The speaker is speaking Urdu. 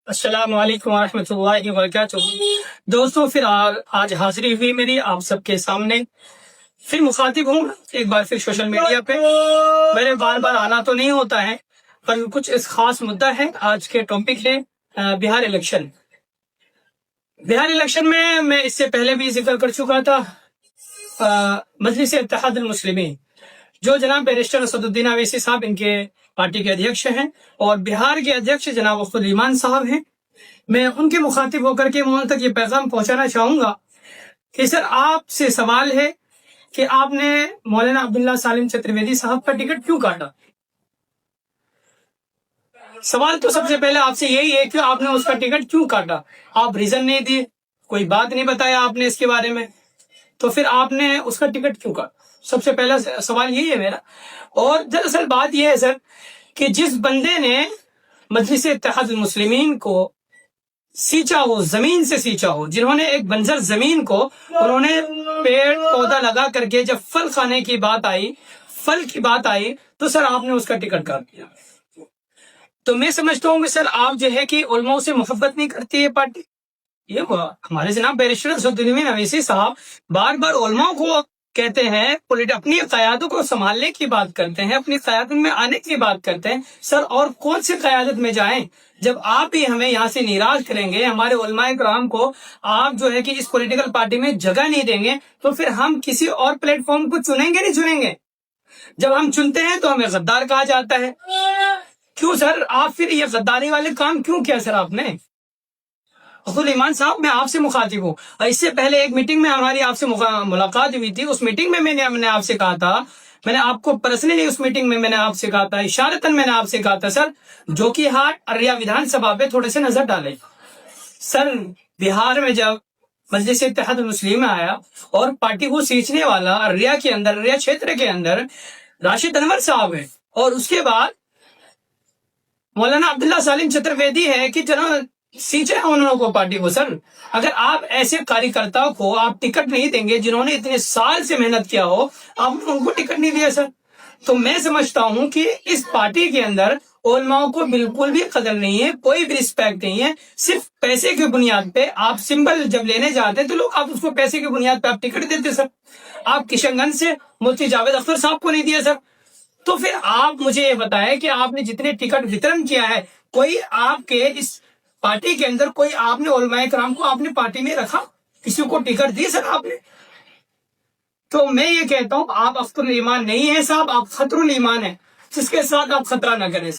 السلام علیکم ورحمۃ اللہ وبرکاتہ۔ دوستوں، پھر آج حاضری ہوئی میری آپ سب کے سامنے، پھر مخاطب ہوں ایک بار پھر سوشل میڈیا پہ۔ میرے بار بار آنا تو نہیں ہوتا ہے، پر کچھ اس خاص مدعا ہے۔ آج کے ٹاپک ہے بہار الیکشن۔ بہار الیکشن میں اس سے پہلے بھی ذکر کر چکا تھا۔ مجلس اتحاد المسلمین جو جناب بیرسٹر اسد الدین اویسی صاحب ان کے پارٹی کے ادھیکش ہیں، اور بہار کے ادھیکش جناب وفد الایمان صاحب ہیں، میں ان کے مخاطب ہو کر کے ان تک یہ پیغام پہنچانا چاہوں گا کہ سر، آپ سے سوال ہے کہ آپ نے مولانا عبداللہ سالم چترویدی صاحب کا ٹکٹ کیوں کاٹا؟ سوال تو سب سے پہلے آپ سے یہی ہے کہ آپ نے اس کا ٹکٹ کیوں کاٹا؟ آپ ریزن نہیں دیے، کوئی بات نہیں بتایا آپ نے اس کے بارے میں، تو پھر آپ نے اس کا ٹکٹ کیوں کاٹا؟ سب سے پہلا سوال یہی ہے میرا۔ اور دراصل بات یہ ہے سر کہ جس بندے نے مجلس اتحاد المسلمین کو سینچا ہو، زمین سے سینچا ہو، جنہوں نے ایک بنجر زمین کو انہوں نے پیڑ پودا لگا کر کے جب پھل کھانے کی بات آئی، پھل کی بات آئی، تو سر آپ نے اس کا ٹکٹ کاٹ دیا۔ تو میں سمجھتا ہوں کہ سر آپ جو ہے کہ علماء سے محبت نہیں کرتی ہے پارٹی۔ یہ ہمارے جناب بیرسٹر اسد الدین اویسی صاحب بار بار علماء کو کہتے ہیں، اپنی قیادت کو سنبھالنے کی بات کرتے ہیں، اپنی قیادت میں آنے کی بات کرتے ہیں۔ سر اور کون سی قیادت میں جائیں جب آپ ہی ہمیں یہاں سے ناراض کریں گے، ہمارے علماء کرام کو آپ جو ہے کہ اس پولیٹیکل پارٹی میں جگہ نہیں دیں گے، تو پھر ہم کسی اور پلیٹ فارم کو چنیں گے نہیں چنیں گے؟ جب ہم چنتے ہیں تو ہمیں غدار کہا جاتا ہے۔ کیوں سر آپ پھر یہ غداری والے کام کیوں کیا سر آپ نے؟ وفد الایمان صاحب، میں آپ سے مخاطب ہوں، اور اس سے پہلے ایک میٹنگ میں ہماری آپ سے ملاقات ہوئی تھی۔ اس میٹنگ میں میں نے آپ سے کہا تھا، میں نے آپ کو پرسنلی اس میٹنگ میں نے آپ سے کہا تھا، اشارتاً میں نے آپ سے کہا تھا، سر جوکی ہاٹ ارریہ ودھان سبھا پہ تھوڑے سے نظر ڈالیں۔ سر بہار میں جب مجلس اتحاد المسلمین میں آیا اور پارٹی کو سینچنے والا ارریہ کے اندر، ارریہ چھیتر کے اندر راشد انور صاحب ہے، اور اس کے بعد مولانا عبداللہ سالم چترویدی ہے کہ جنہوں سینچے انہوں کو پارٹی کو۔ سر اگر آپ ایسے کاری کرتا کو آپ ٹکٹ نہیں دیں گے جنہوں نے اتنے سال سے محنت کیا ہو، آپ نے ان کو ٹکٹ نہیں دیا سر، تو میں سمجھتا ہوں کہ اس پارٹی کے اندر علماء کو بالکل بھی قدر نہیں ہے، کوئی بھی رسپیکٹ نہیں ہے۔ صرف پیسے کی بنیاد پہ آپ سمبل جب لینے جاتے تو لوگ آپ اس کو پیسے کی بنیاد پہ آپ ٹکٹ دیتے سر۔ آپ کشن گنج سے مفتی جاوید اختر صاحب کو نہیں دیا سر، تو پھر آپ مجھے یہ بتائیں کہ آپ نے جتنے ٹکٹ وترن کیا ہے، کوئی آپ کے اس پارٹی کے اندر کوئی آپ نے علماء کرام کو آپ نے پارٹی میں رکھا؟ کسی کو ٹکٹ دی سر آپ نے؟ تو میں یہ کہتا ہوں آپ افضل الایمان نہیں ہے صاحب، آپ خطر الایمان ہیں، جس کے ساتھ آپ خطرہ نہ کریں۔